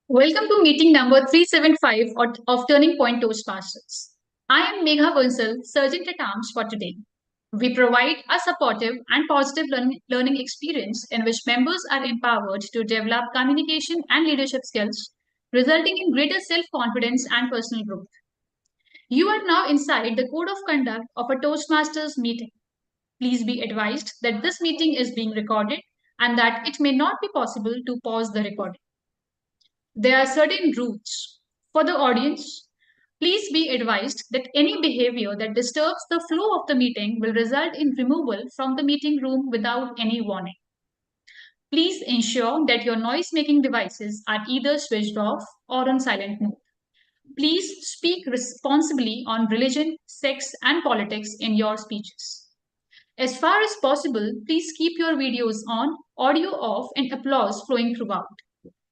Welcome to meeting number 375 of Turning Point Toastmasters. I am Megha Bansal, Sergeant at Arms for today. We provide a supportive and positive learning experience in which members are empowered to develop communication and leadership skills, resulting in greater self confidence and personal growth. You are now inside the code of conduct of a Toastmasters meeting. Please be advised that this meeting is being recorded and that it may not be possible to pause the recording. There are certain rules. For the audience, please be advised that any behavior that disturbs the flow of the meeting will result in removal from the meeting room without any warning. Please ensure that your noise making devices are either switched off or on silent mode. Please speak responsibly on religion, sex, and politics in your speeches. As far as possible, please keep your videos on, audio off, and applause flowing throughout.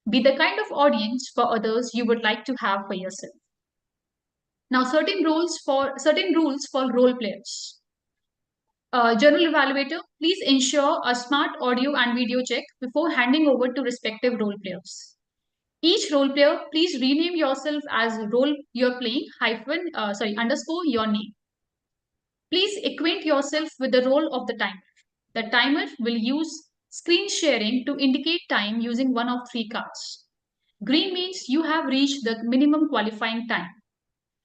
Be the kind of audience for others you would like to have for yourself. Now, certain rules for role players. Journal evaluator, please ensure a smart audio and video check before handing over to respective role players. Each role player, please rename yourself as role you're playing underscore your name. Please acquaint yourself with the role of the timer. The timer will use screen sharing to indicate time using one of three cards. Green means you have reached the minimum qualifying time.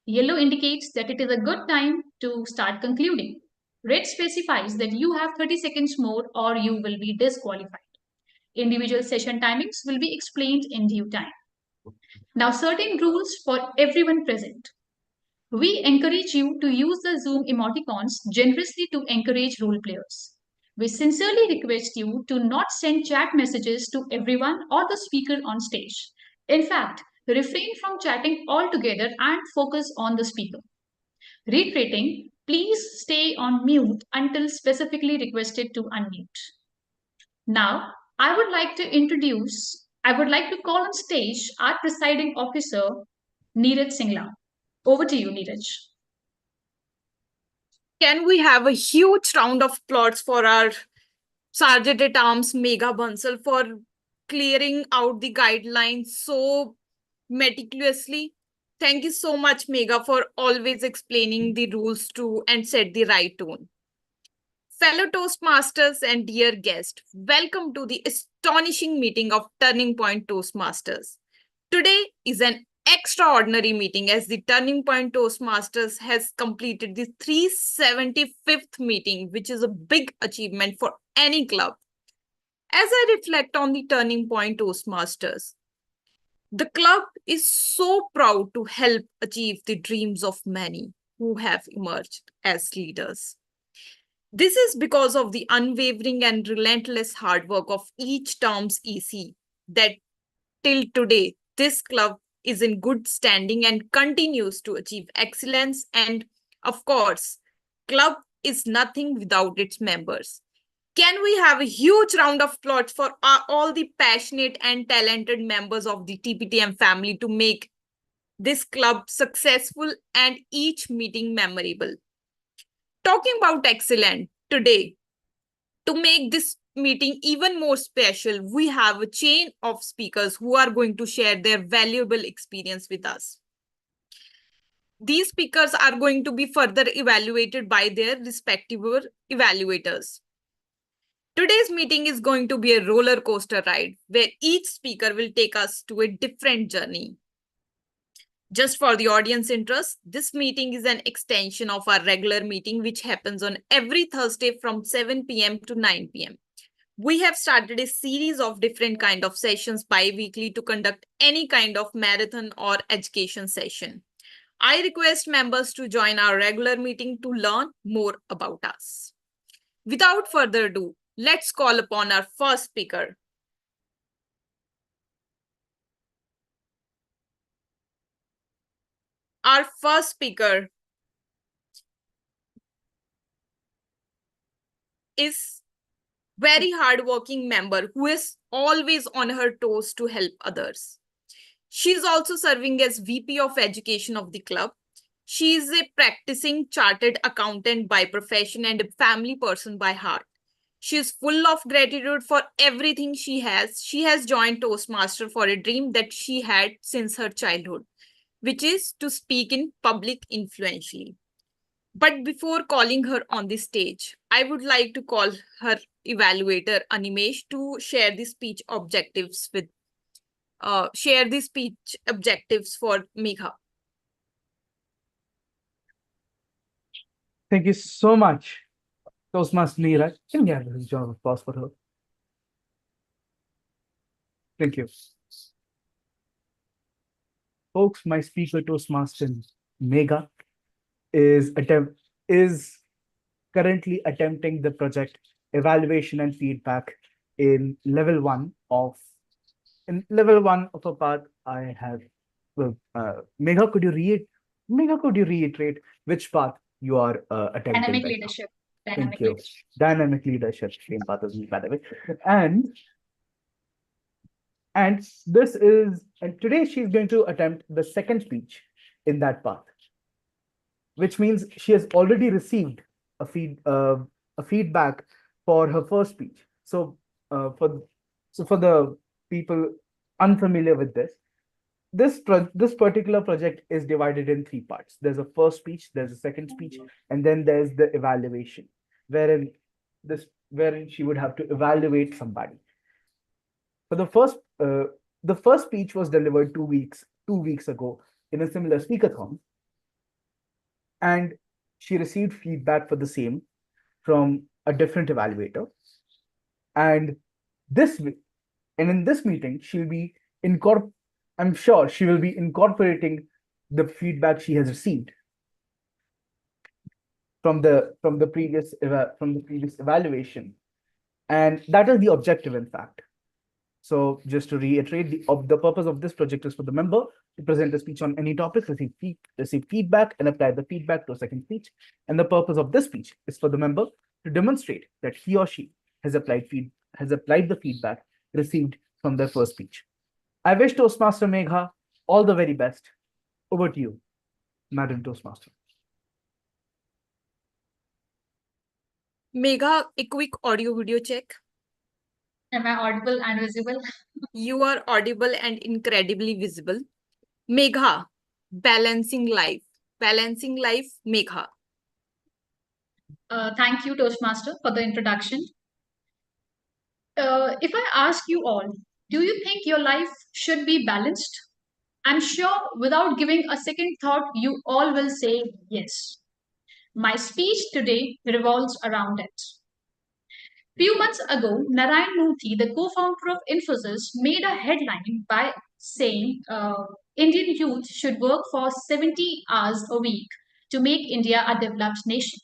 Yellow indicates that it is a good time to start concluding. Red specifies that you have 30 seconds more or you will be disqualified. Individual session timings will be explained in due time. Now, certain rules for everyone present. We encourage you to use the Zoom emoticons generously to encourage role players. We sincerely request you to not send chat messages to everyone or the speaker on stage. In fact, refrain from chatting altogether and focus on the speaker. Reiterating, please stay on mute until specifically requested to unmute. Now, I would like to call on stage our presiding officer, Neeraj Singla. Over to you, Neeraj. Can we have a huge round of applause for our Sergeant at Arms Megha Bansal for clearing out the guidelines so meticulously? Thank you so much, Megha, for always explaining the rules to and set the right tone. Fellow Toastmasters and dear guest, welcome to the astonishing meeting of Turning Point Toastmasters. Today is an extraordinary meeting as the Turning Point Toastmasters has completed the 375th meeting, which is a big achievement for any club. As I reflect on the Turning Point Toastmasters, the club is so proud to help achieve the dreams of many who have emerged as leaders. This is because of the unwavering and relentless hard work of each term's EC that till today, this club is in good standing and continues to achieve excellence. And of course, club is nothing without its members. Can we have a huge round of applause for all the passionate and talented members of the TPTM family to make this club successful and each meeting memorable? Talking about excellent, today, to make this meeting even more special, we have a chain of speakers who are going to share their valuable experience with us. These speakers are going to be further evaluated by their respective evaluators. Today's meeting is going to be a roller coaster ride where each speaker will take us to a different journey. Just for the audience interest, this meeting is an extension of our regular meeting, which happens on every Thursday from 7 p.m. to 9 p.m. We have started a series of different kind of sessions bi-weekly to conduct any kind of marathon or education session. I request members to join our regular meeting to learn more about us. Without further ado, let's call upon our first speaker. Our first speaker is very hardworking member who is always on her toes to help others. She is also serving as VP of Education of the club. She is a practicing chartered accountant by profession and a family person by heart. She is full of gratitude for everything she has. She has joined Toastmaster for a dream that she had since her childhood, which is to speak in public influentially. But before calling her on the stage, I would like to call her evaluator Animesh to share the speech objectives for Megha. Thank you so much, Toastmaster Neeraj. Can we have a round of applause for her? Thank you. Folks, my speaker Toastmaster Megha is currently attempting the project evaluation and feedback in level one of a path I have. Well, Megha, could you reiterate which path you are attempting Dynamic right now? leadership. Thank Dynamic you. leadership. Dynamic leadership, same path as me, by the way. And and today she's going to attempt the second speech in that path, which means she has already received a feedback for her first speech. So uh, for for the people unfamiliar with this particular project is divided in three parts. There's a first speech, there's a second speech, and then there's the evaluation, wherein she would have to evaluate somebody. For the first speech was delivered 2 weeks ago in a similar speakathon, and she received feedback for the same from a different evaluator. And this and in this meeting, I'm sure she will be incorporating the feedback she has received from the previous evaluation, and that is the objective, in fact. So just to reiterate, the purpose of this project is for the member to present a speech on any topic, receive feedback, and apply the feedback to a second speech. And the purpose of this speech is for the member to demonstrate that he or she has applied the feedback received from their first speech. I wish Toastmaster Megha all the very best. Over to you, Madam Toastmaster. Megha, a quick audio video check. Am I audible and visible? You are audible and incredibly visible. Megha, balancing life. Balancing life, Megha. Thank you, Toastmaster, for the introduction. If I ask you all, do you think your life should be balanced? I'm sure without giving a second thought, you all will say yes. My speech today revolves around it. Few months ago, Narayan Murthy, the co-founder of Infosys, made a headline by saying Indian youth should work for 70 hours a week to make India a developed nation.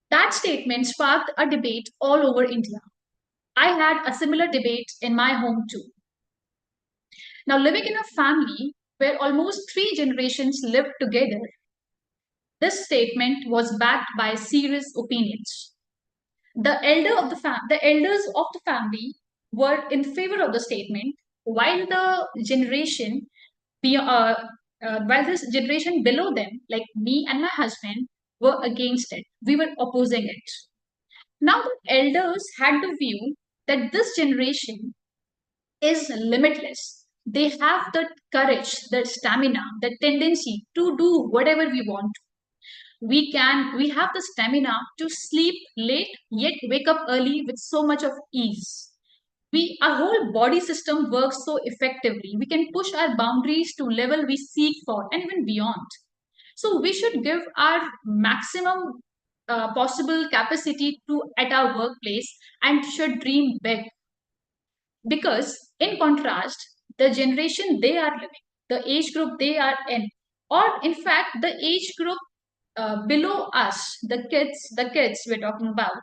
That statement sparked a debate all over India. I had a similar debate in my home too. Now, living in a family where almost three generations lived together, this statement was backed by serious opinions. The elders of the family were in favor of the statement, while while this generation below them, like me and my husband, were against it. We were opposing it. Now the elders had the view that this generation is limitless. They have the courage, the stamina, the tendency to do whatever we want. We have the stamina to sleep late yet wake up early with so much of ease. Our whole body system works so effectively. We can push our boundaries to level we seek for and even beyond. So we should give our maximum possible capacity to at our workplace and should dream big, because in contrast, the generation they are living, the age group they are in, or in fact the age group below us, the kids we're talking about,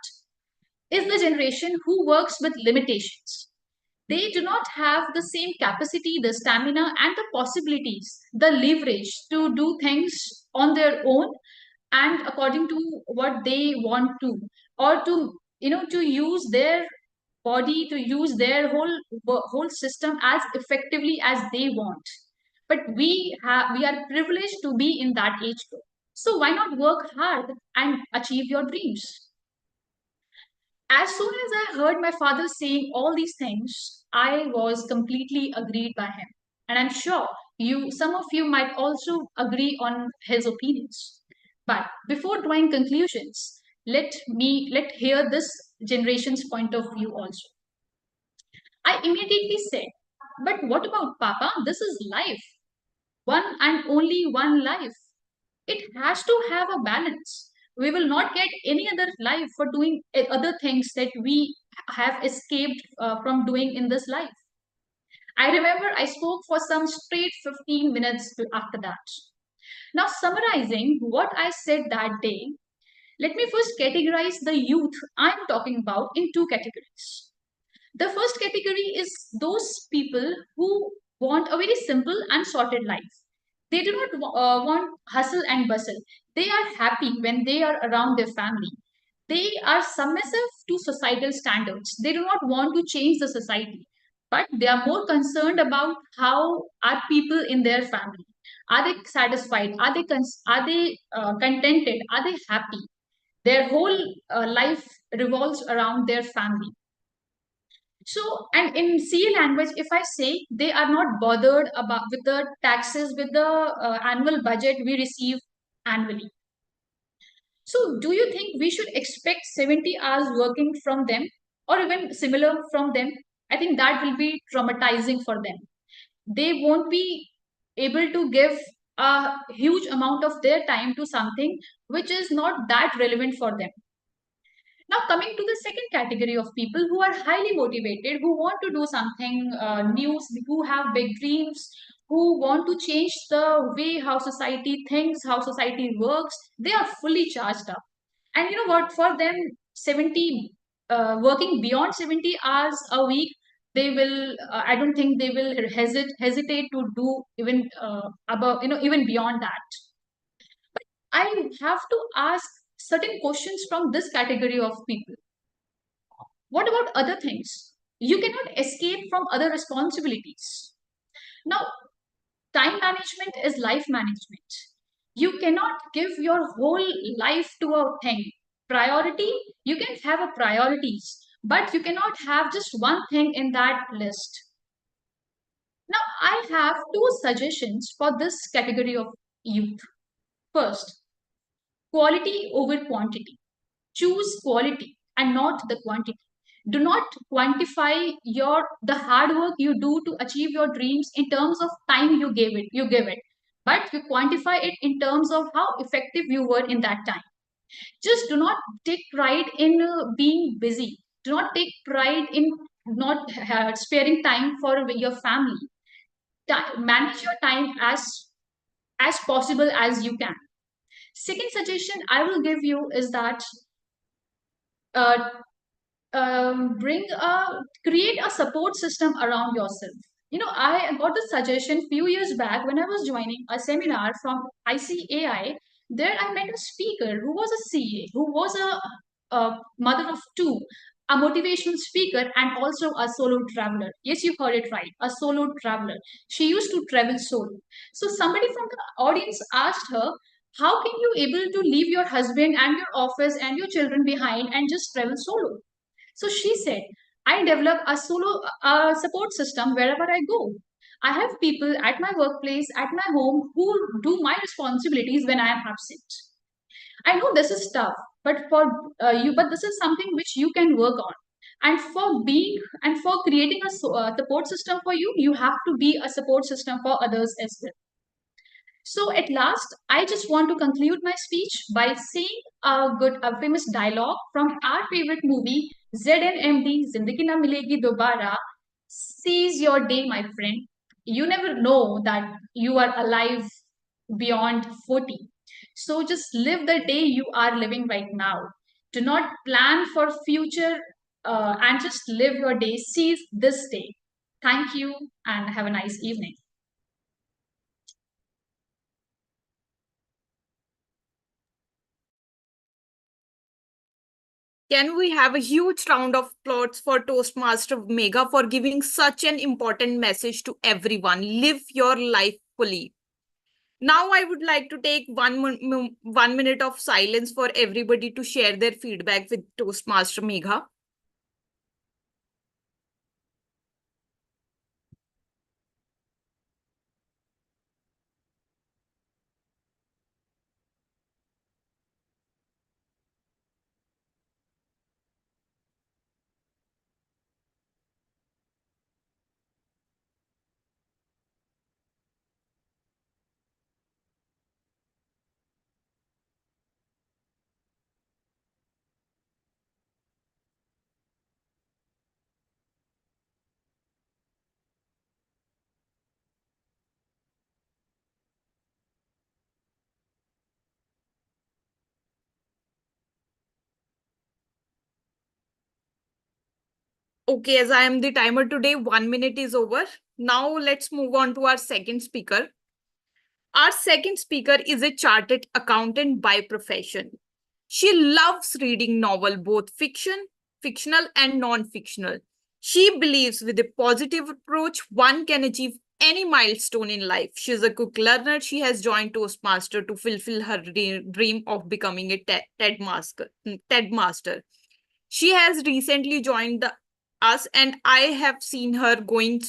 is the generation who works with limitations. They do not have the same capacity, the stamina, and the possibilities, the leverage to do things on their own and according to what they want to, or to to use their body, to use their whole system as effectively as they want. But we are privileged to be in that age group. So why not work hard and achieve your dreams? As soon as I heard my father saying all these things, I was completely agreed by him. And I'm sure some of you might also agree on his opinions. But before drawing conclusions, let hear this generation's point of view also. I immediately said, but what about Papa? This is life. One and only one life. It has to have a balance. We will not get any other life for doing other things that we have escaped from doing in this life. I remember I spoke for some straight 15 minutes after that. Now, summarizing what I said that day, let me first categorize the youth I'm talking about in two categories. The first category is those people who want a very simple and sorted life. They do not want hustle and bustle. They are happy when they are around their family. They are submissive to societal standards. They do not want to change the society, but they are more concerned about how are people in their family. Are they satisfied? Are they contented? Are they happy? Their whole life revolves around their family. So, and in CA language, if I say they are not bothered about with the taxes, with the annual budget we receive annually. So, do you think we should expect 70 hours working from them or even similar from them? I think that will be traumatizing for them. They won't be able to give a huge amount of their time to something which is not that relevant for them. Now, coming to the second category of people who are highly motivated, who want to do something new, who have big dreams, who want to change the way how society thinks, how society works, they are fully charged up. And you know what? For them, 70, working beyond 70 hours a week, they will, I don't think they will hesitate to do even above, even beyond that. I have to ask certain questions from this category of people. What about other things? You cannot escape from other responsibilities. Now, time management is life management. You cannot give your whole life to a thing. Priority, you can have a priorities, but you cannot have just one thing in that list. Now, I have two suggestions for this category of youth. First, quality over quantity. Choose quality and not the quantity. Do not quantify the hard work you do to achieve your dreams in terms of time you give it, but you quantify it in terms of how effective you were in that time. Just do not take pride in being busy. Do not take pride in not sparing time for your family. Manage your time as possible as you can. Second suggestion I will give you is that uh, bring a create a support system around yourself. I got the suggestion few years back when I was joining a seminar from ICAI. There I met a speaker who was a CA, who was a mother of two, a motivational speaker, and also a solo traveler. Yes, you heard it right, a solo traveler. She used to travel solo. So somebody from the audience asked her, how can you able to leave your husband and your office and your children behind and just travel solo? So she said, I develop a solo support system wherever I go. I have people at my workplace, at my home, who do my responsibilities when I am absent. I know this is tough, but this is something which you can work on. And for creating a support system for you, you have to be a support system for others as well. So at last, I just want to conclude my speech by saying a famous dialogue from our favorite movie, ZNMD, Zindagi Na Milegi Dobara. Seize your day, my friend. You never know that you are alive beyond 40. So just live the day you are living right now. Do not plan for future and just live your day. Seize this day. Thank you and have a nice evening. Can we have a huge round of applause for Toastmaster Mega for giving such an important message to everyone? Live your life fully. Now, I would like to take 1 minute of silence for everybody to share their feedback with Toastmaster Megha. Okay, as I am the timer today, 1 minute is over. Now let's move on to our second speaker. Our second speaker is a chartered accountant by profession. She loves reading novel, both fictional and non-fictional. She believes with a positive approach, one can achieve any milestone in life. She is a quick learner. She has joined Toastmaster to fulfill her dream of becoming a TED master. She has recently joined us, and I have seen her going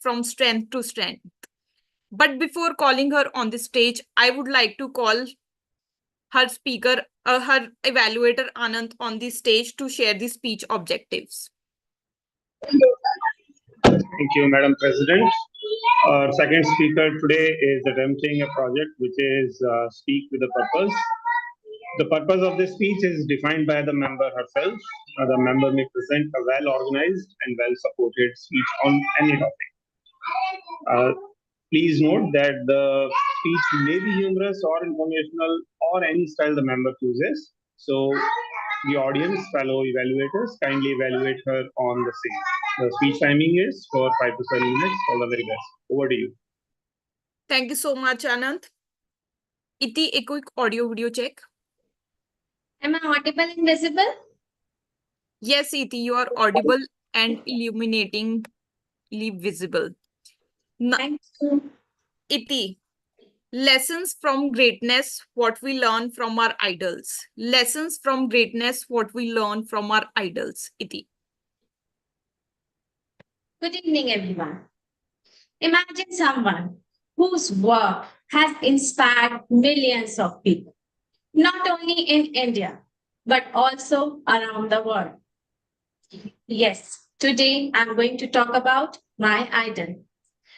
from strength to strength. But before calling her on the stage, I would like to call her evaluator Anand on the stage to share the speech objectives. Thank you, Madam President. Our second speaker today is attempting a project which is Speak with a Purpose. The purpose of this speech is defined by the member herself. The member may present a well-organized and well-supported speech on any topic. Please note that the speech may be humorous or informational or any style the member chooses. So the audience, fellow evaluators, kindly evaluate her on the same. The speech timing is for 5 to 7 minutes. All the very best. Over to you. Thank you so much, Anand. Iti, a quick audio video check. Am I audible and visible? Yes, Iti, you are audible and illuminatingly visible. Thank you. Iti, lessons from greatness, what we learn from our idols. Lessons from greatness, what we learn from our idols. Iti. Good evening, everyone. Imagine someone whose work has inspired millions of people, not only in India, but also around the world. Yes, today I'm going to talk about my idol.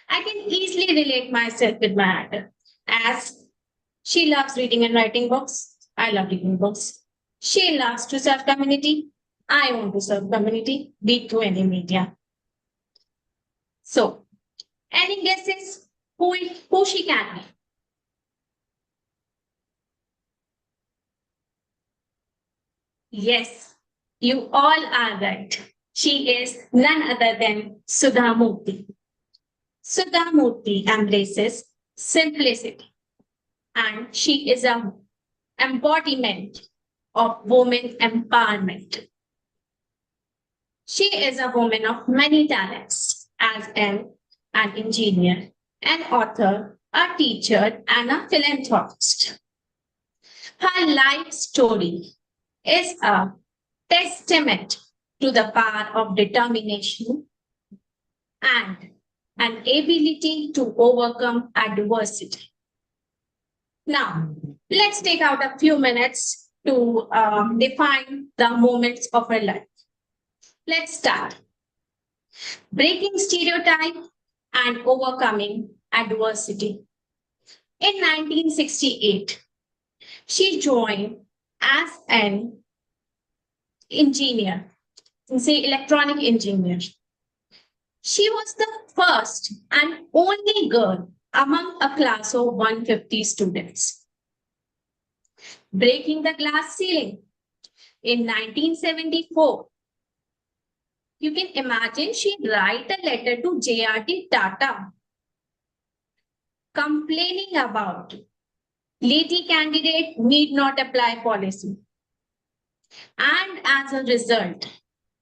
I can easily relate myself with my idol, as she loves reading and writing books. I love reading books. She loves to serve community. I want to serve community, be it through any media. So, any guesses who she can be? Yes, you all are right. She is none other than Sudha Murthy. Sudha Murthy embraces simplicity, and she is an embodiment of women empowerment. She is a woman of many talents as an engineer, an author, a teacher, and a philanthropist. Her life story is a testament to the power of determination and an ability to overcome adversity. Now, let's take out a few minutes to define the moments of her life. Let's start. Breaking stereotype and overcoming adversity. In 1968, she joined as an engineer, say electronic engineer. She was the first and only girl among a class of 150 students. Breaking the glass ceiling. In 1974, you can imagine she write a letter to JRT Tata complaining about lady candidate need not apply policy. And as a result,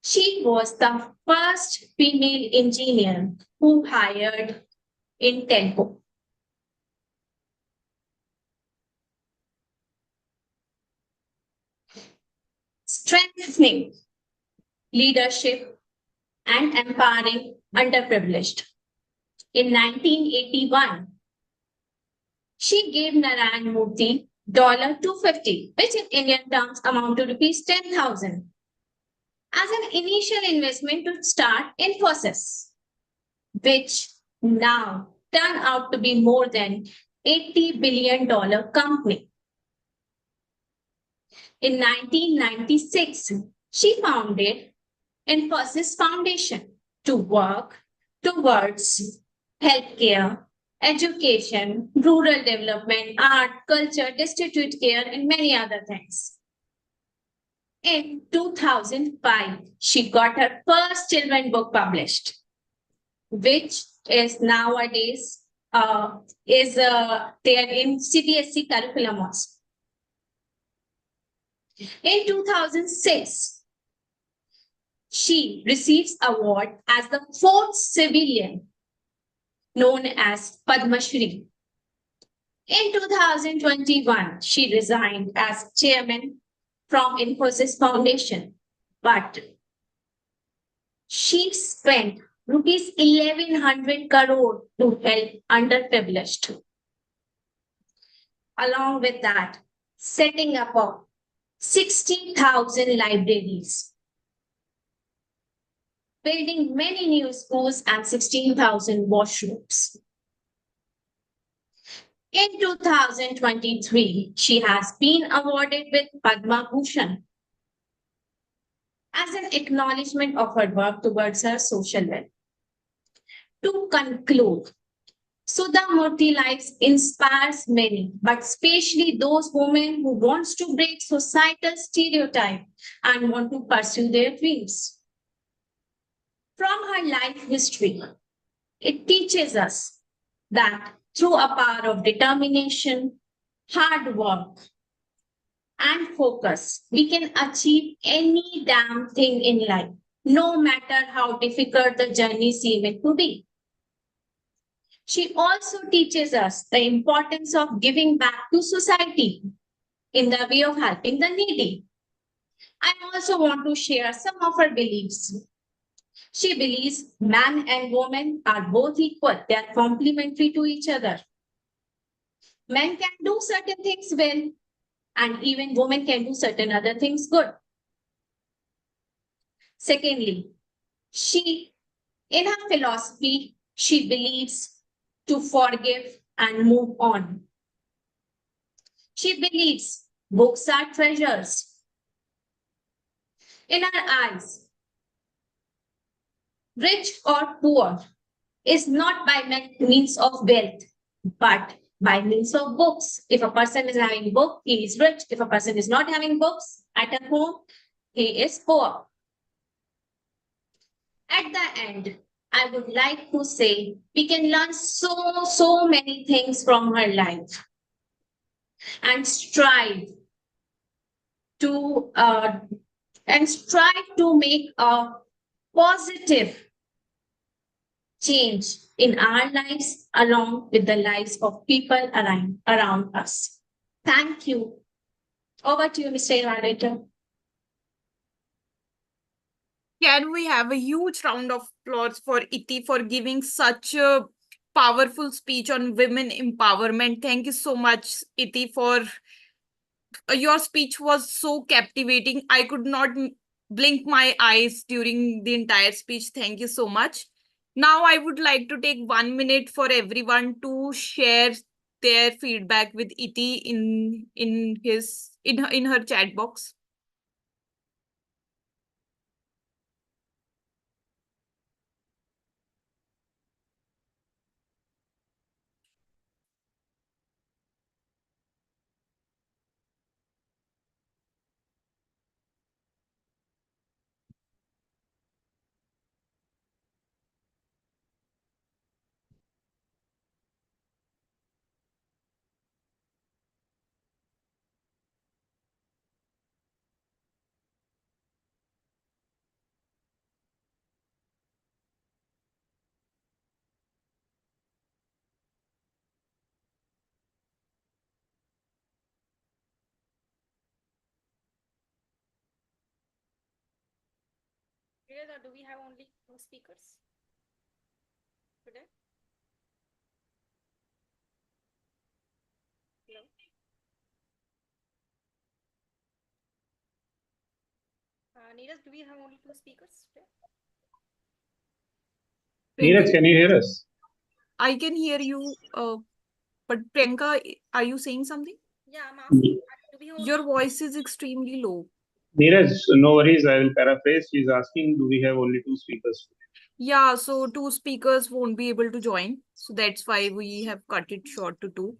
she was the first female engineer who hired in Telco. Strengthening leadership and empowering underprivileged. In 1981, she gave Narayan Murthy $250, which in Indian terms amount to rupees 10,000, as an initial investment to start Infosys, which now turned out to be more than $80 billion company. In 1996, she founded Infosys Foundation to work towards healthcare, education, rural development, art, culture, destitute care, and many other things. In 2005, she got her first children book published, which is nowadays is there in CBSE curriculum also. In 2006, she receives award as the fourth civilian known as Padma Shri. In 2021, she resigned as chairman from Infosys Foundation, but she spent rupees 1100 crore to help underprivileged. Along with that, setting up of 60,000 libraries, building many new schools and 16,000 washrooms. In 2023, she has been awarded with Padma Bhushan as an acknowledgement of her work towards her social well. To conclude, Sudha Murthy lives inspires many, but especially those women who wants to break societal stereotype and want to pursue their dreams. From her life history, it teaches us that through a power of determination, hard work, and focus, we can achieve any damn thing in life, no matter how difficult the journey seems to be. She also teaches us the importance of giving back to society in the way of helping the needy. I also want to share some of her beliefs. She believes man and woman are both equal, they are complementary to each other. Men can do certain things well, and even women can do certain other things good. Secondly, in her philosophy, she believes to forgive and move on. She believes books are treasures. In her eyes, rich or poor is not by means of wealth, but by means of books. If a person is having book, he is rich. If a person is not having books at a home, he is poor. At the end, I would like to say we can learn so many things from her life and strive to make a positive change in our lives along with the lives of people around us. Thank you. Over to you, Mr. Moderator. Can we have a huge round of applause for Iti for giving such a powerful speech on women empowerment? Thank you so much, Iti, for your speech was so captivating. I could not blink my eyes during the entire speech. Thank you so much. Now I would like to take 1 minute for everyone to share their feedback with Iti in her chat box. Do we have only 2 speakers today? Hello? Neeraj, do we have only 2 speakers today? Neeraj, can you hear us? I can hear you, but Priyanka, are you saying something? Yeah, I'm asking. Your voice is extremely low. Neeraj, no worries. I will paraphrase. She's asking, do we have only 2 speakers? Yeah, so 2 speakers won't be able to join. So that's why we have cut it short to 2.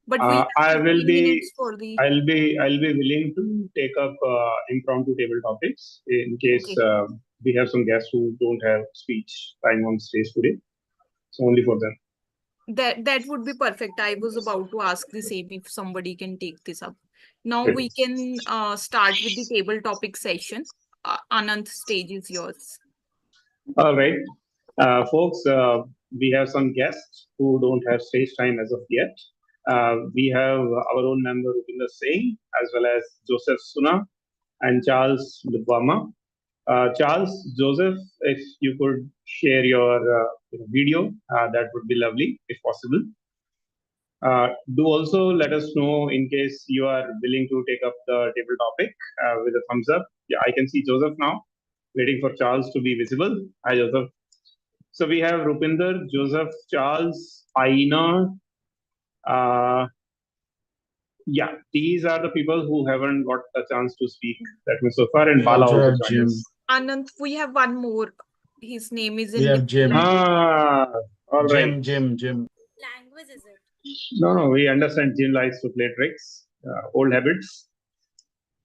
but we have I will 15 be minutes for the. I'll be willing to take up impromptu table topics in case Okay. we have some guests who don't have speech time on stage today. So only for them. That would be perfect. I was about to ask the same if somebody can take this up. Now Great. we can start with the table topic session. Anant, stage is yours. All right, folks. We have some guests who don't have stage time as of yet. We have our own member Rupinder Singh as well as Joseph Suna and Charles Lubama. Charles, Joseph, if you could share your video, that would be lovely, if possible. Do also let us know in case you are willing to take up the table topic with a thumbs up. Yeah, I can see Joseph now, waiting for Charles to be visible. Hi, Joseph. So we have Rupinder, Joseph, Charles, Aina. Yeah, these are the people who haven't got a chance to speak that much so far, and Bala also Roger, joined Jim. us. Anant, we have one more. His name is We in have Jim. different. All right. Jim. Language is it? No, we understand Jim likes to play tricks, old habits.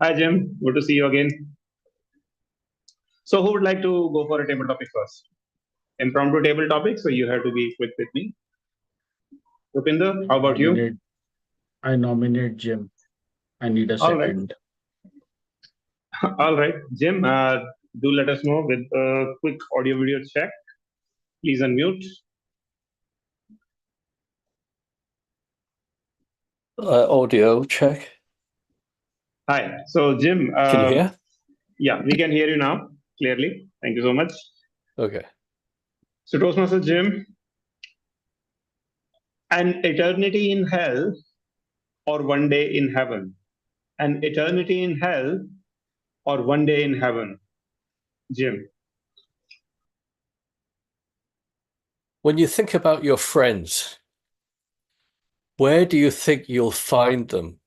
Hi, Jim. Good to see you again. So, who would like to go for a table topic first? Impromptu table topic, so you have to be quick with me. Rupinder, how about you? I nominate Jim. I need a All right. second. All right, Jim, do let us know with a quick audio video check. Please unmute. Audio check. Hi. So, Jim, Can you hear? yeah, we can hear you now clearly. Thank you so much. Okay. So, Toastmaster Jim, an eternity in hell or one day in heaven? An eternity in hell or one day in heaven? Jim. When you think about your friends, where do you think you'll find them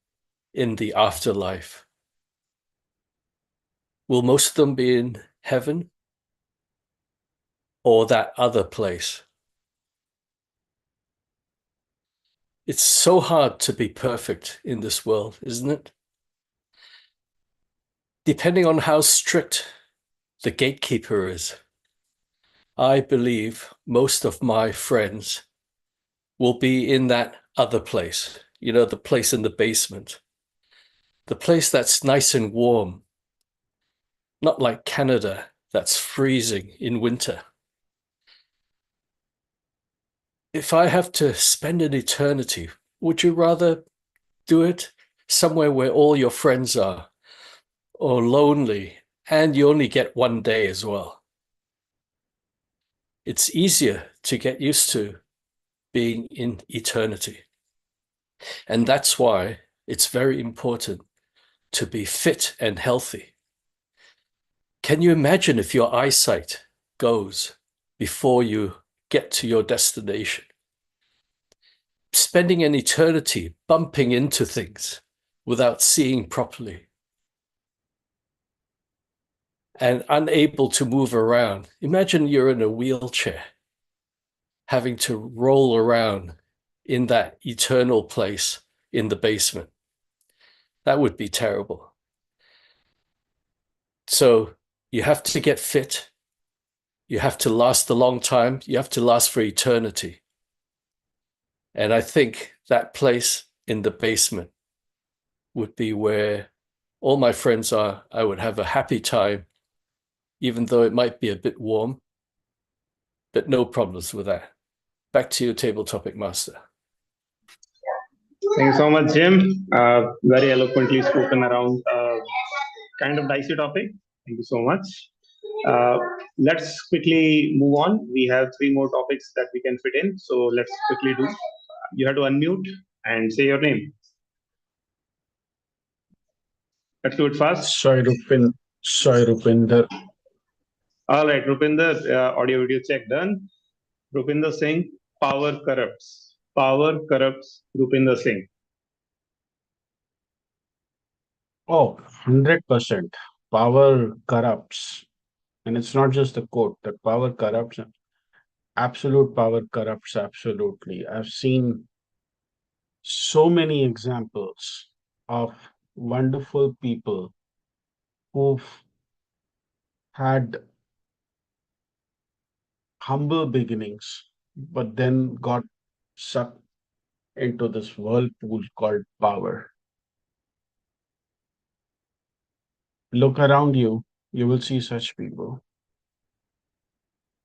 in the afterlife? Will most of them be in heaven or that other place? It's so hard to be perfect in this world, isn't it? Depending on how strict the gatekeeper is, I believe most of my friends will be in that other place, you know, the place in the basement, the place that's nice and warm, not like Canada that's freezing in winter. If I have to spend an eternity, would you rather do it somewhere where all your friends are, or lonely, and you only get one day as well? It's easier to get used to being in eternity. And that's why it's very important to be fit and healthy. Can you imagine if your eyesight goes before you get to your destination? Spending an eternity bumping into things without seeing properly and unable to move around. Imagine you're in a wheelchair, having to roll around in that eternal place in the basement. That would be terrible. So you have to get fit. You have to last a long time. You have to last for eternity. And I think that place in the basement would be where all my friends are. I would have a happy time, even though it might be a bit warm, but no problems with that. Back to you, table topic master. Thank you so much, Jim. Very eloquently spoken around kind of dicey topic. Thank you so much. Let's quickly move on. We have three more topics that we can fit in. So let's quickly do. You have to unmute and say your name. Let's do it fast. Soy Rupinder. All right, Rupinder, audio video check done. Rupinder Singh, power corrupts. Power corrupts Rupinder Singh. Oh, 100%. Power corrupts. And it's not just the quote that power corrupts. Absolute power corrupts absolutely. I've seen so many examples of wonderful people who've had humble beginnings, but then got sucked into this whirlpool called power. Look around you, you will see such people.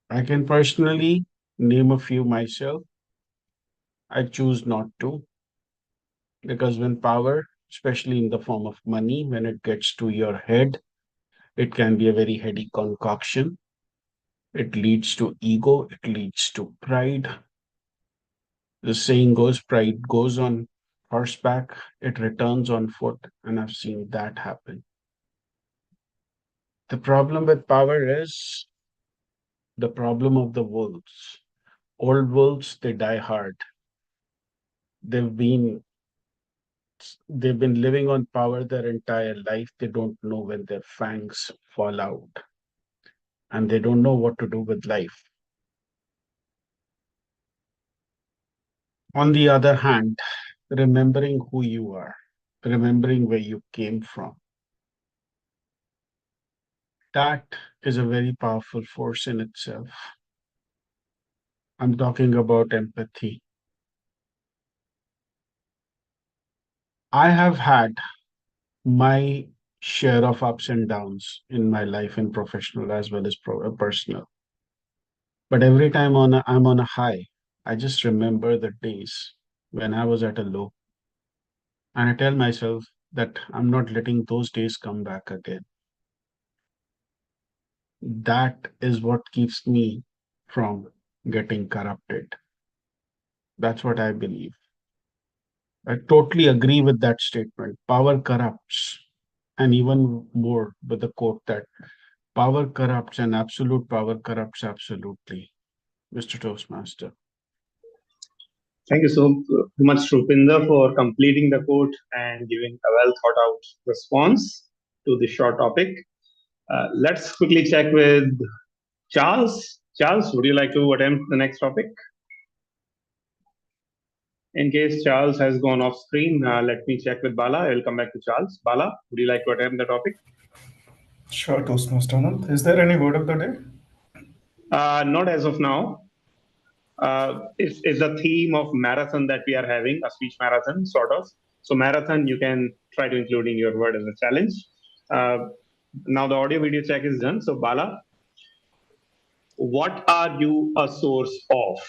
I can personally name a few myself. I choose not to because when power, especially in the form of money, when it gets to your head, it can be a very heady concoction. It leads to ego, it leads to pride. The saying goes, pride goes on horseback, it returns on foot, and I've seen that happen. The problem with power is the problem of the wolves. Old wolves, they die hard. They've been they've been living on power their entire life. They don't know when their fangs fall out, and they don't know what to do with life. On the other hand, remembering who you are, remembering where you came from, that is a very powerful force in itself. I'm talking about empathy. I have had my share of ups and downs in my life in professional as well as personal. But every time I'm on a high, I just remember the days when I was at a low. And I tell myself that I'm not letting those days come back again. That is what keeps me from getting corrupted. That's what I believe. I totally agree with that statement. Power corrupts. And even more with the quote that power corrupts and absolute power corrupts absolutely. Mr. Toastmaster. Thank you so much, Rupinder, for completing the quote and giving a well thought out response to this short topic. Let's quickly check with Charles. Charles, would you like to attempt the next topic? In case Charles has gone off screen, let me check with Bala. I will come back to Charles. Bala, would you like to attempt the topic? Sure, Toastmaster Anand. Is there any word of the day? Not as of now. It's the theme of marathon that we are having, a speech marathon, sort of. So marathon, you can try to including your word as a challenge. Now the audio video check is done. So Bala, what are you a source of?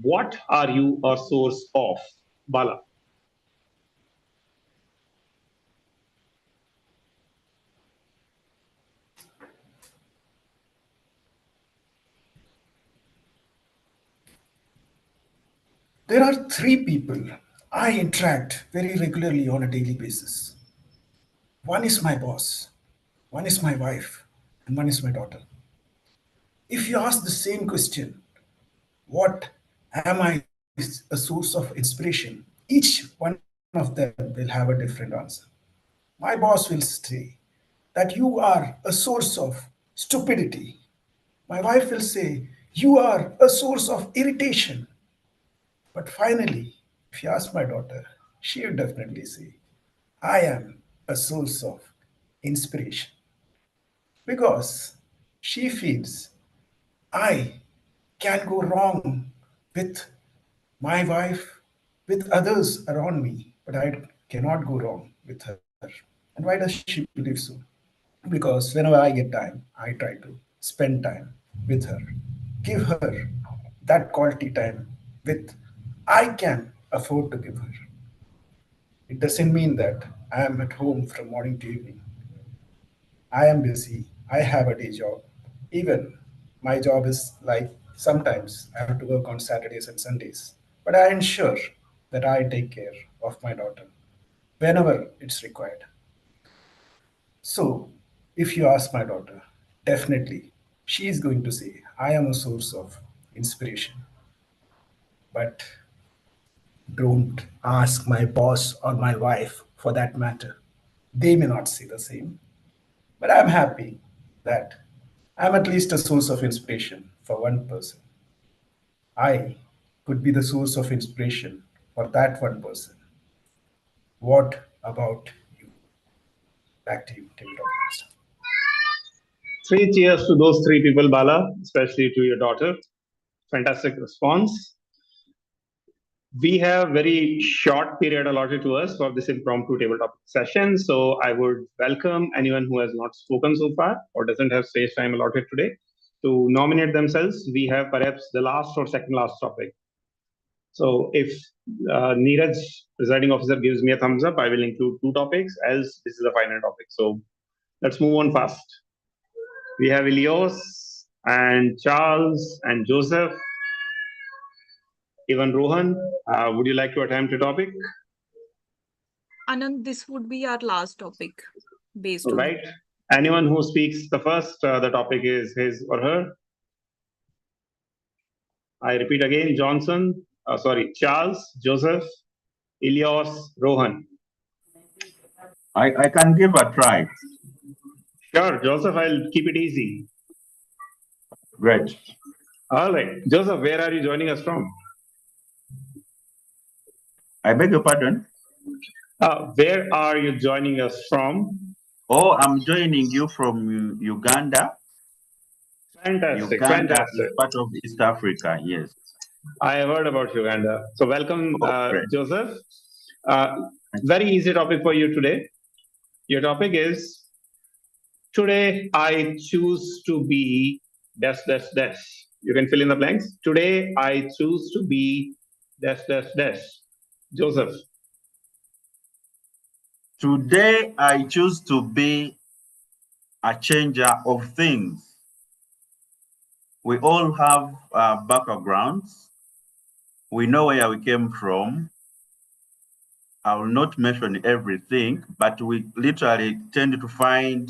What are you a source of? Bala. There are three people I interact very regularly on a daily basis. One is my boss, one is my wife, and one is my daughter. If you ask the same question, what am I a source of inspiration? Each one of them will have a different answer. My boss will say that you are a source of stupidity. My wife will say you are a source of irritation. But finally, if you ask my daughter, she would definitely say, I am a source of inspiration because she feels I can go wrong with my wife, with others around me, but I cannot go wrong with her. And why does she believe so? Because whenever I get time, I try to spend time with her, give her that quality time with I can afford to give her. It doesn't mean that I am at home from morning to evening. I am busy. I have a day job. Even my job is like sometimes I have to work on Saturdays and Sundays. But I ensure that I take care of my daughter whenever it's required. So, if you ask my daughter, definitely she is going to say, I am a source of inspiration. But don't ask my boss or my wife for that matter. They may not say the same. But I'm happy that I'm at least a source of inspiration for one person. I could be the source of inspiration for that one person. What about you? Back to you, tabletop master. 3 cheers to those 3 people, Bala, especially to your daughter. Fantastic response. We have very short period allotted to us for this impromptu tabletop session. So I would welcome anyone who has not spoken so far or doesn't have stage time allotted today to nominate themselves. We have perhaps the last or second last topic. So if Neeraj, presiding officer, gives me a thumbs up, I will include 2 topics, else this is the final topic. So let's move on fast. We have Elios and Charles and Joseph. Even Rohan, would you like to attempt a topic? Anand, this would be our last topic based All on. right. Anyone who speaks the first, the topic is his or her. I repeat again, Charles, Joseph, Elios, Rohan. I can give a try. Sure, Joseph, I'll keep it easy. Great. All right. Joseph, where are you joining us from? I beg your pardon? Where are you joining us from? Oh, I'm joining you from Uganda. Fantastic, Uganda fantastic. is part of East Africa, yes. I have heard about Uganda. So welcome, great. Joseph. Very easy topic for you today. Your topic is, today I choose to be dash dash dash. You can fill in the blanks. Today I choose to be dash dash dash. Joseph. Today I choose to be a changer of things. We all have backgrounds. We know where we came from. I will not mention everything, but we literally tend to find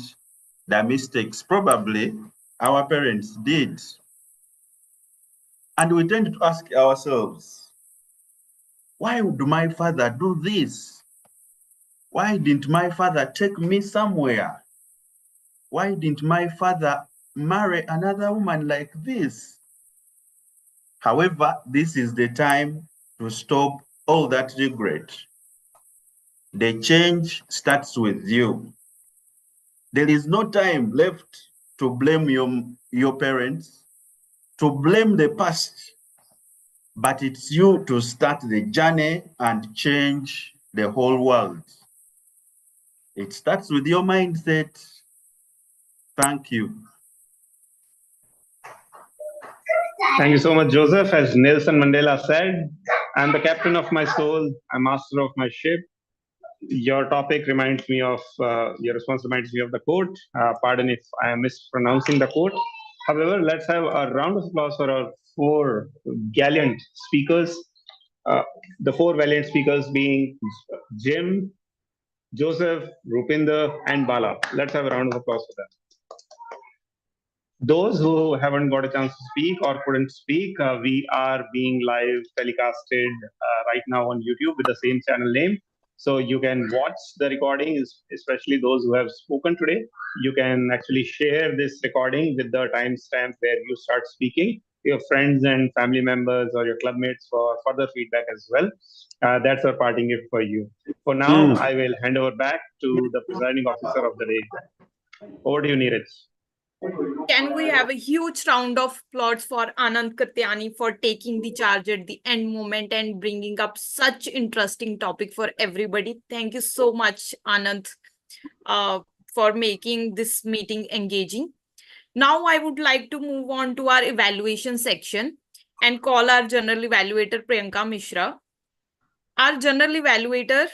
the mistakes probably our parents did. And we tend to ask ourselves, why would my father do this? Why didn't my father take me somewhere? Why didn't my father marry another woman like this? However, this is the time to stop all that regret. The change starts with you. There is no time left to blame your parents, to blame the past, but it's you to start the journey and change the whole world. It starts with your mindset. Thank you. Thank you so much, Joseph. As Nelson Mandela said, I'm the captain of my soul, I'm master of my ship. Your topic reminds me of, your response reminds me of the quote. Pardon if I am mispronouncing the quote. However, let's have a round of applause for our 4 gallant speakers. The 4 valiant speakers being Jim, Joseph, Rupinder, and Bala. Let's have a round of applause for them. Those who haven't got a chance to speak or couldn't speak, we are being live telecasted right now on YouTube with the same channel name. So you can watch the recording, especially those who have spoken today. You can actually share this recording with the timestamp where you start speaking to your friends and family members or your clubmates for further feedback as well. That's our parting gift for you. For now, I will hand over back to the presiding officer of the day. Over to you, Neeraj. Can we have a huge round of applause for Anand Katyani for taking the charge at the end moment and bringing up such interesting topic for everybody. Thank you so much, Anand, for making this meeting engaging. Now I would like to move on to our evaluation section and call our general evaluator Priyanka Mishra. Our general evaluator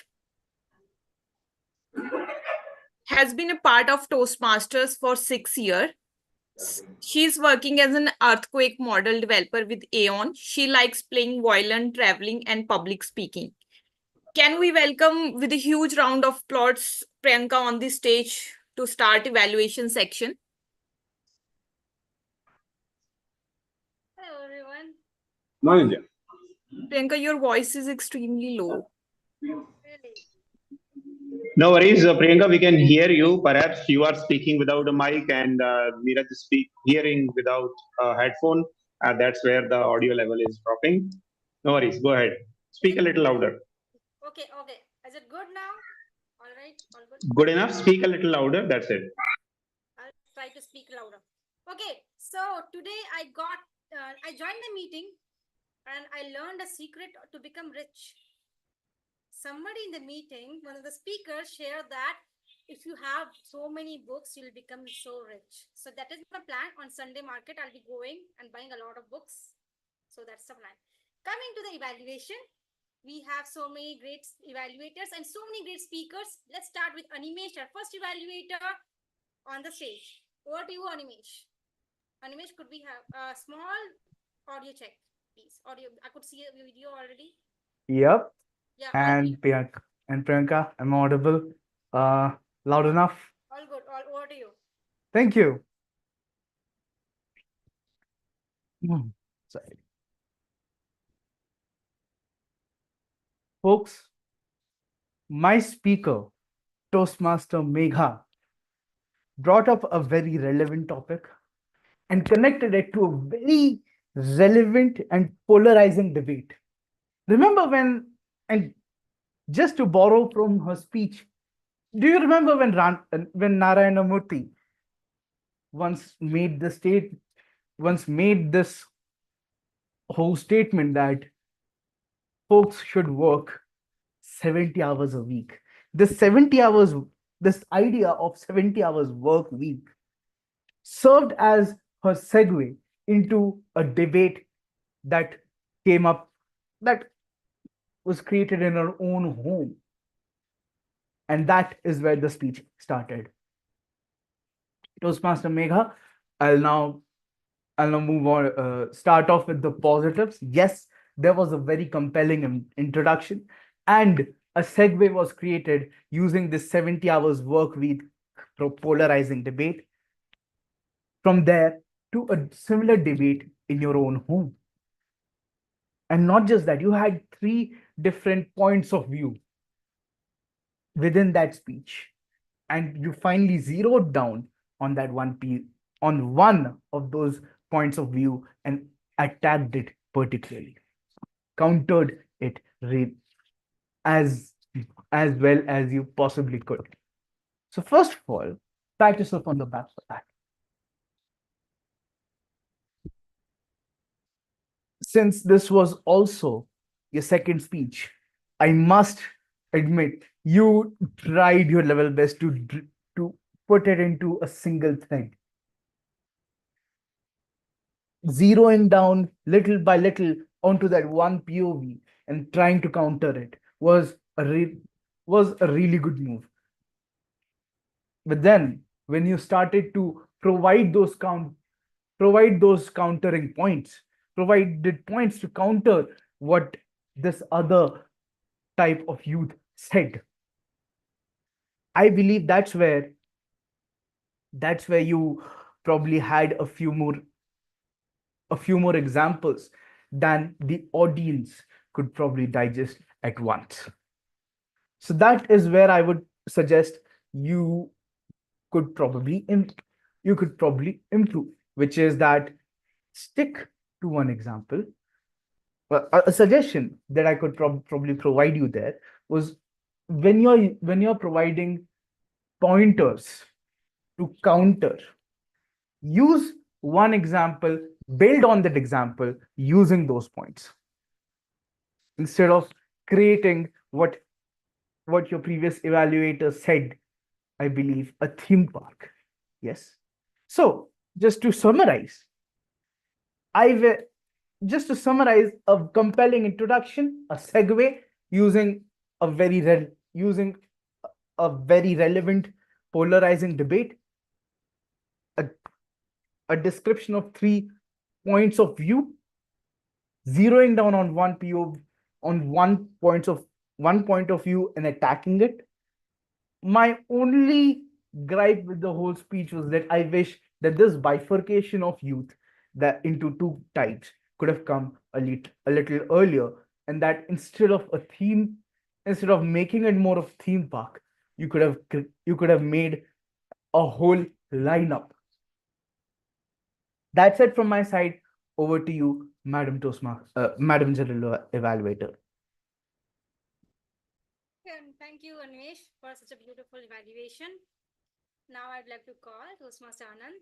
has been a part of Toastmasters for 6 years. She's working as an earthquake model developer with Aeon. She likes playing violin, traveling, and public speaking. Can we welcome with a huge round of applause Priyanka on the stage to start evaluation section? Hello everyone. Priyanka, your voice is extremely low. Really? No worries, Priyanka, we can hear you. Perhaps you are speaking without a mic and Neeraj is hearing without a headphone. That's where the audio level is dropping. No worries, go ahead. Speak a little louder. Okay. Is it good now? All right, all good. Good enough. Speak a little louder. That's it. I'll try to speak louder. Okay, so today I joined the meeting and I learned a secret to become rich. Somebody in the meeting, one of the speakers shared that if you have so many books, you'll become so rich. So that is my plan. On Sunday market, I'll be going and buying a lot of books. So that's the plan. Coming to the evaluation, we have so many great evaluators and so many great speakers. Let's start with Animesh, our first evaluator on the stage. Over to you, Animesh. Animesh, could we have a small audio check, please? Audio. I could see a video already. Yep. Yeah. And Priyanka, I'm audible. Loud enough? All good. All over to you. Thank you. Sorry. Folks, my speaker, Toastmaster Megha, brought up a very relevant topic and connected it to a very relevant and polarizing debate. Remember and just to borrow from her speech, do you remember when Narayana Murthy once made this whole statement that folks should work 70 hours a week? This idea of 70 hours work week served as her segue into a debate that came up, that was created in her own home. And that is where the speech started. Toastmaster Megha, I'll now move on, start off with the positives. Yes, there was a very compelling introduction, and a segue was created using this 70 hours work week polarizing debate. From there to a similar debate in your own home. And not just that, you had 3 different points of view within that speech. And you finally zeroed down on that on one of those points of view and attacked it particularly, countered it as well as you possibly could. So first of all, pat yourself on the back for that. Since this was also your second speech, I must admit you tried your level best to put it into a single thing. Zeroing down little by little onto that one POV and trying to counter it was a really good move. But then when you started to provide those countering points, provided points to counter what this other type of youth said, I believe that's where you probably had a few more examples than the audience could probably digest at once. So that is where I would suggest you could probably improve, which is that stick to one example. Well, a suggestion that I could probably provide you there was when you're providing pointers to counter, use one example, build on that example using those points instead of creating what your previous evaluator said, I believe, a theme park. Yes. So just to summarize, a compelling introduction, a segue using a very relevant polarizing debate, a description of 3 points of view, zeroing down on one point of view and attacking it. My only gripe with the whole speech was that I wish that this bifurcation of youth that into 2 types could have come a little earlier, and that instead of making it more of theme park, you could have made a whole lineup. That's it from my side. Over to you, Madam General Evaluator. and thank you, Anish, for such a beautiful evaluation. Now I'd like to call Toastmaster Anand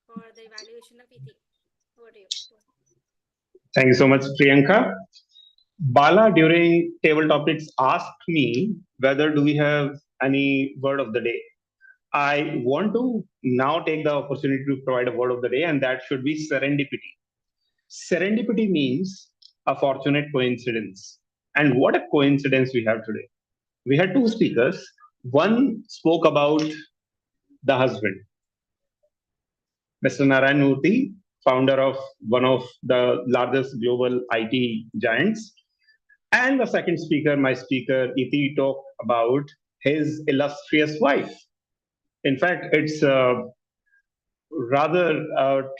for the evaluation of Iti. Over to you. Thank you so much, Priyanka. Bala, during table topics, asked me whether do we have any word of the day. I want to now take the opportunity to provide a word of the day, and that should be serendipity. Serendipity means a fortunate coincidence. And what a coincidence we have today. We had two speakers. One spoke about the husband, Mr. Narayan Murthy, founder of one of the largest global IT giants. And the second speaker, my speaker, Iti, talked about his illustrious wife. In fact, it's rather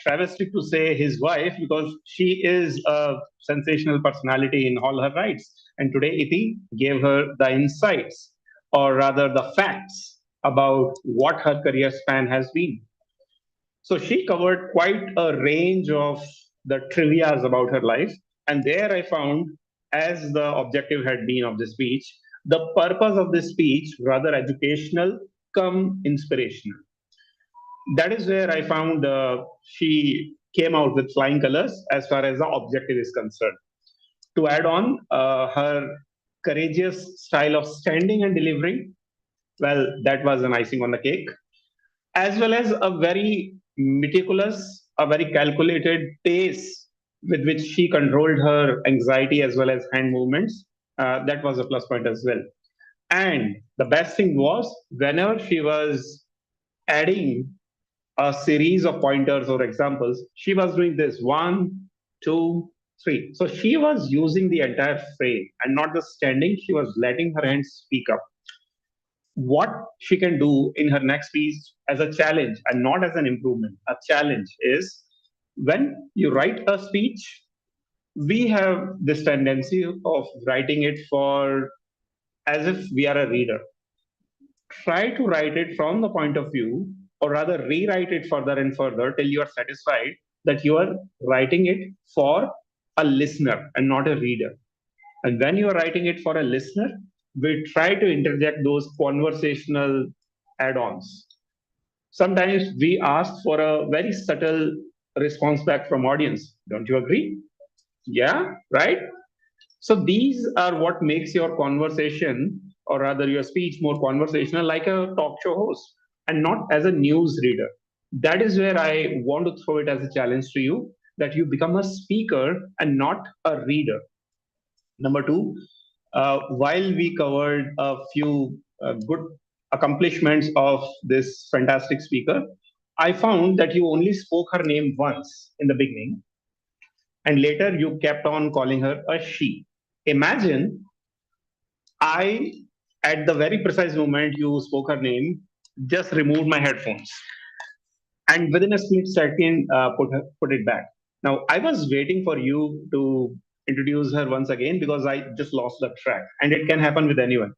travesty to say his wife because she is a sensational personality in all her rights. And today, Iti gave her the insights, or rather the facts, about what her career span has been. So she covered quite a range of the trivias about her life. And there I found, as the objective had been of the speech, the purpose of this speech, rather educational, come inspirational. That is where I found she came out with flying colors as far as the objective is concerned. To add on, her courageous style of standing and delivering, well, that was an icing on the cake, as well as a very meticulous, a very calculated pace with which she controlled her anxiety as well as hand movements. That was a plus point as well. And the best thing was, whenever she was adding a series of pointers or examples, she was doing this one, two, three. So she was using the entire frame and not just standing, she was letting her hands speak up. What she can do in her next piece as a challenge and not as an improvement, a challenge is when you write a speech, we have this tendency of writing it for as if we are a reader. Try to write it from the point of view, or rather rewrite it further and further till you are satisfied that you are writing it for a listener and not a reader. And when you are writing it for a listener, we try to interject those conversational add ons. Sometimes we ask for a very subtle response back from audience. Don't you agree? Yeah, right? So these are what makes your conversation, or rather your speech, more conversational, like a talk show host, and not as a news reader. That is where I want to throw it as a challenge to you, that you become a speaker and not a reader. Number two, while we covered a few good accomplishments of this fantastic speaker, I found that you only spoke her name once in the beginning, and later you kept on calling her a she. Imagine I, at the very precise moment you spoke her name, just removed my headphones and within a split second put it back. Now, I was waiting for you to introduce her once again because I just lost the track, and it can happen with anyone.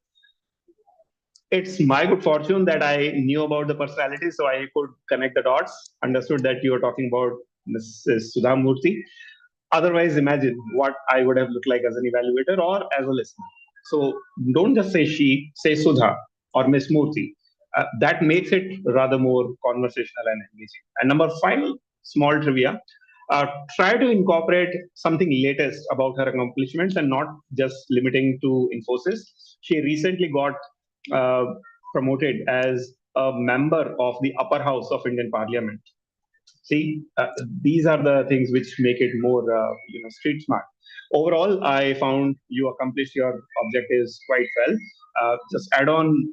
It's my good fortune that I knew about the personality, so I could connect the dots, understood that you were talking about Mrs. Sudha Murthy. Otherwise, imagine what I would have looked like as an evaluator or as a listener. So don't just say she, say Sudha or Miss Murthy. That makes it rather more conversational and engaging. And number five, small trivia. Try to incorporate something latest about her accomplishments and not just limiting to Infosys. She recently got uh, promoted as a member of the upper house of Indian Parliament. See, these are the things which make it more, street smart. Overall, I found you accomplished your objectives quite well. Just add on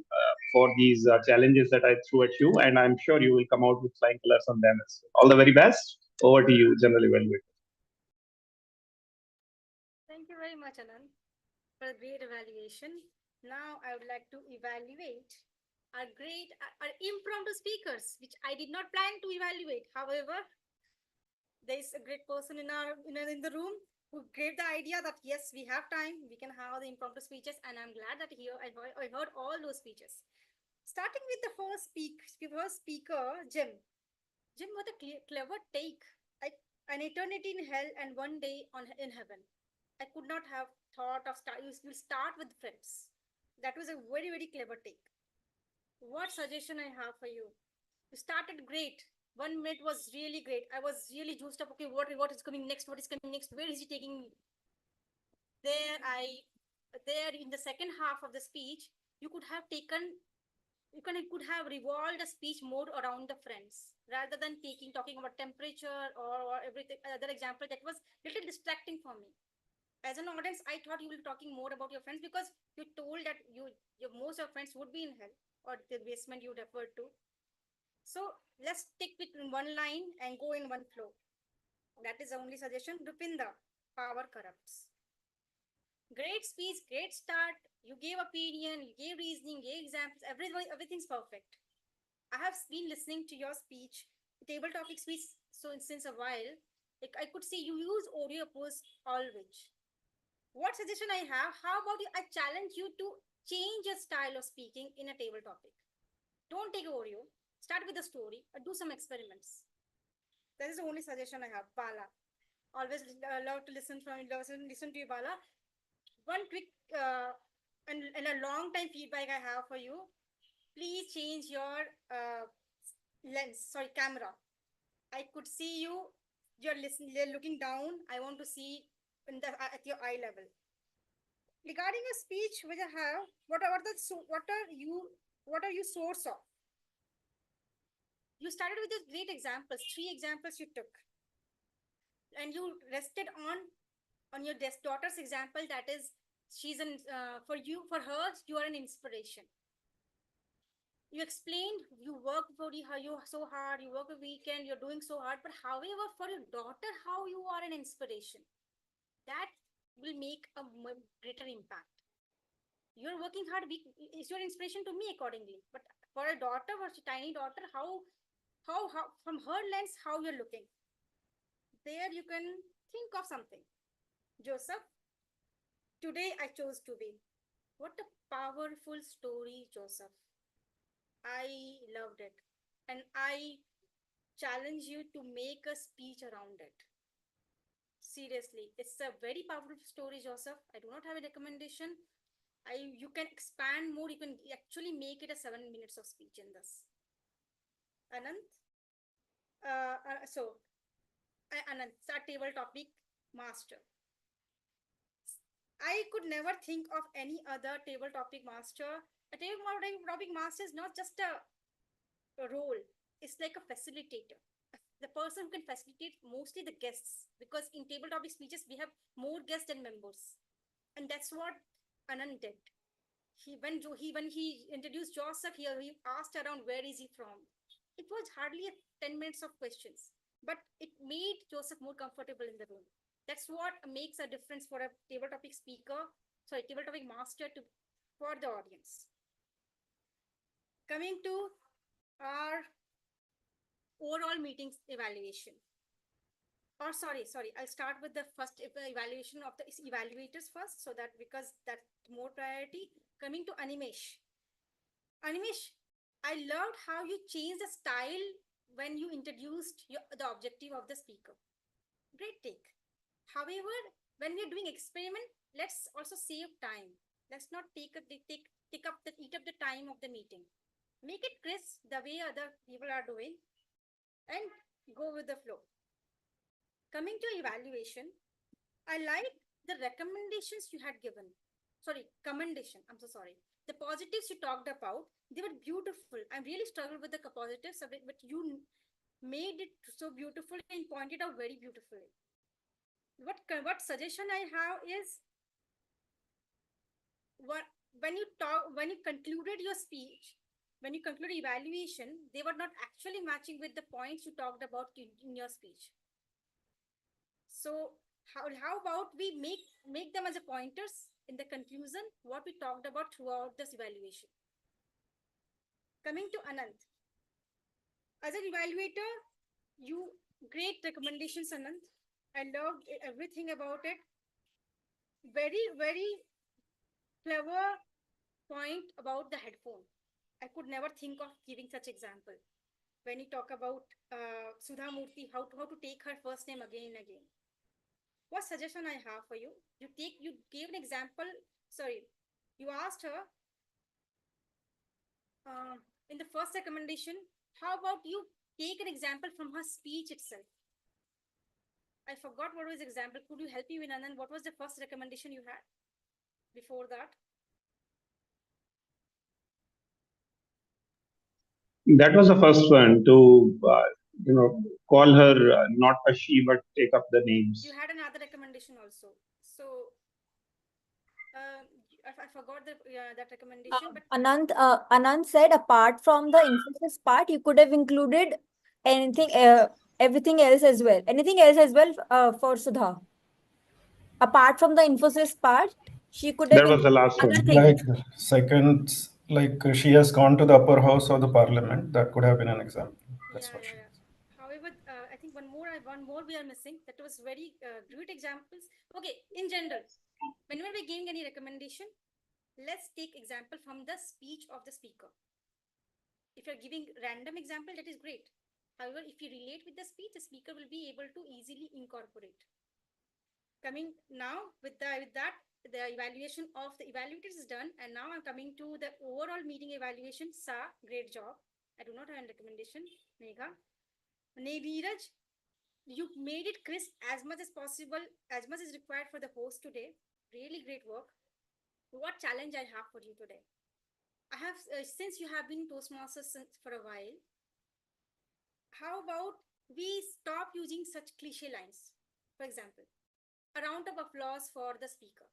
for these challenges that I threw at you, and I'm sure you will come out with flying colors on them as well. All the very best. Over to you, General Evaluator. Thank you very much, Anand, for a great evaluation. Now I would like to evaluate our impromptu speakers, which I did not plan to evaluate. However, there is a great person in the room who gave the idea that yes, we have time, we can have the impromptu speeches, and I'm glad that here I heard all those speeches. Starting with the first speaker, Jim. Jim, what a clever take. An eternity in hell and one day in heaven. I could not have thought of start. You will start with friends. That was a very, very clever take. What suggestion I have for you? You started great. 1 minute was really great. I was really juiced up. Okay, what is coming next? What is coming next? Where is he taking me? There in the second half of the speech, you could have taken could have revolved a speech more around the friends rather than talking about temperature or everything other example that was little distracting for me. As an audience, I thought you will be talking more about your friends because you told that your most of your friends would be in hell or the basement you referred to. So let's stick with one line and go in one flow. That is the only suggestion. Rupinda, power corrupts. Great speech, great start. You gave opinion, you gave reasoning, gave examples. Everything's perfect. I have been listening to your speech, table topic speech, since a while. Like I could see you use audio pose always. What suggestion I have? How about you? I challenge you to change your style of speaking in a table topic. Don't take audio. Start with a story or do some experiments. That is the only suggestion I have. Bala, always love to listen to you, Bala. One quick and a long time feedback I have for you. Please change your camera. I could see you. You're looking down. I want to see at your eye level. Regarding a speech which I have, what are you source of? You started with these great examples, 3 examples you took, and you rested on your daughter's example. That is, she's an for her you are an inspiration. You explained you work how you so hard, you work a weekend, you're doing so hard, but however for your daughter how you are an inspiration, that will make a greater impact. You're working hard, is your inspiration to me accordingly, but for a daughter, for a tiny daughter, how from her lens how you're looking, there you can think of something. Joseph, today I chose to be. What a powerful story, Joseph. I loved it. And I challenge you to make a speech around it. Seriously, it's a very powerful story, Joseph. I do not have a recommendation. You can expand more. You can actually make it a 7 minutes of speech in this. Anant? Anant, start table topic master. I could never think of any other table topic master. A table topic master is not just a role, it's like a facilitator. The person who can facilitate mostly the guests, because in table topic speeches, we have more guests than members. And that's what Anand did. When he introduced Joseph here, he asked around where is he from. It was hardly 10 minutes of questions, but it made Joseph more comfortable in the room. That's what makes a difference for a table topic table topic master for the audience. Coming to our overall meetings evaluation. I'll start with the first evaluation of the evaluators first, so that because that's more priority. Coming to Animesh. Animesh, I loved how you changed the style when you introduced the objective of the speaker. Great take. However, when we're doing experiment, let's also save time. Let's not eat up the time of the meeting. Make it crisp the way other people are doing and go with the flow. Coming to evaluation, I like the recommendations you had given. Commendation. I'm so sorry. The positives you talked about, they were beautiful. I really struggled with the positives, but you made it so beautiful and pointed out very beautifully. What suggestion I have is, when you concluded your speech, when you concluded evaluation, they were not actually matching with the points you talked about in your speech. So how about we make them as a pointers in the conclusion, what we talked about throughout this evaluation. Coming to Anand. As an evaluator, great recommendations, Anand. I loved everything about it. Very, very clever point about the headphone. I could never think of giving such example. When you talk about Sudha Murthy, how to take her first name again and again. What suggestion I have for you? You gave an example. You asked her in the first recommendation, how about you take an example from her speech itself? I forgot what was the example. Could you help me, Vinandan? What was the first recommendation you had before that? That was the first one to, call her not a she, but take up the names. You had another recommendation also. So I forgot that recommendation. But Anand said apart from the emphasis part, you could have included anything, everything else as well. Anything else as well for Sudha. Apart from the emphasis part, she could have That was the last other one. things. Like seconds, like she has gone to the upper house of the parliament. That could have been an example. That's what she. However, I think one more we are missing. That was very great examples. Okay, in general, whenever we're giving any recommendation, let's take example from the speech of the speaker. If you're giving random example, that is great. However, if you relate with the speaker will be able to easily incorporate. Coming now with that, the evaluation of the evaluators is done, and now I'm coming to the overall meeting evaluation. Sa, great job. I do not have a recommendation. Megha, Neeraj, you made it crisp as much as possible, as much as required for the host today. Really great work. What challenge I have for you today? I have, since you have been Toastmasters for a while, how about we stop using such cliche lines? For example, a round of applause for the speaker.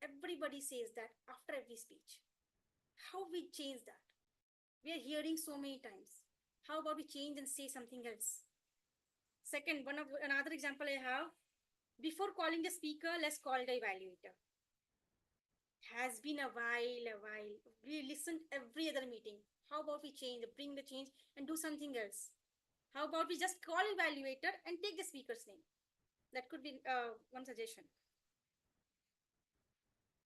Everybody says that after every speech. How we change that? We are hearing so many times. How about we change and say something else? Second, another example I have. Before calling the speaker, let's call the evaluator. Has been a while. We listened every other meeting. How about we bring the change and do something else? How about we just call evaluator and take the speaker's name? That could be one suggestion.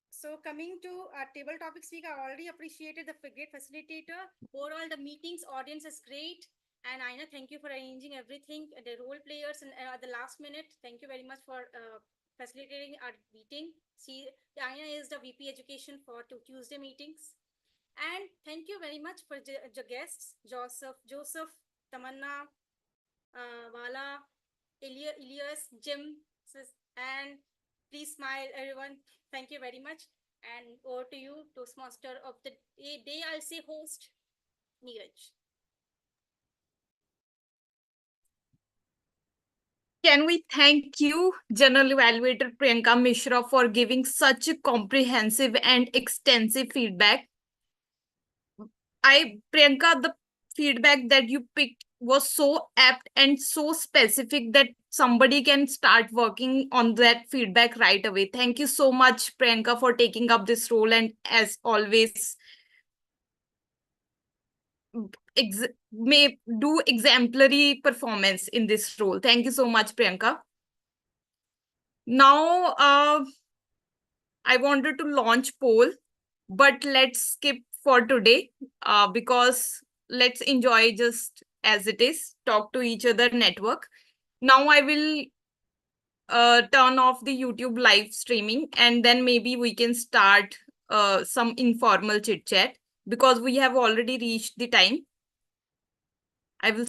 So coming to our table topic speaker, I already appreciated the great facilitator. Overall, the meetings audience is great. And Aina, thank you for arranging everything. The role players and at the last minute, thank you very much for facilitating our meeting. See, Aina is the VP Education for Tuesday meetings. And thank you very much for the guests, Joseph, Tamanna, Vala, Elias, Jim, and please smile, everyone. Thank you very much. And over to you, Toastmaster of the day, I'll say host, Neeraj. Can we thank you, General Evaluator Priyanka Mishra, for giving such a comprehensive and extensive feedback? Priyanka, the feedback that you picked was so apt and so specific that somebody can start working on that feedback right away. Thank you so much, Priyanka, for taking up this role and as always may do exemplary performance in this role. Thank you so much, Priyanka. Now, I wanted to launch poll, but let's skip for today because let's enjoy just as it is, talk to each other, network. Now I will turn off the YouTube live streaming and then maybe we can start some informal chit chat because we have already reached the time. I will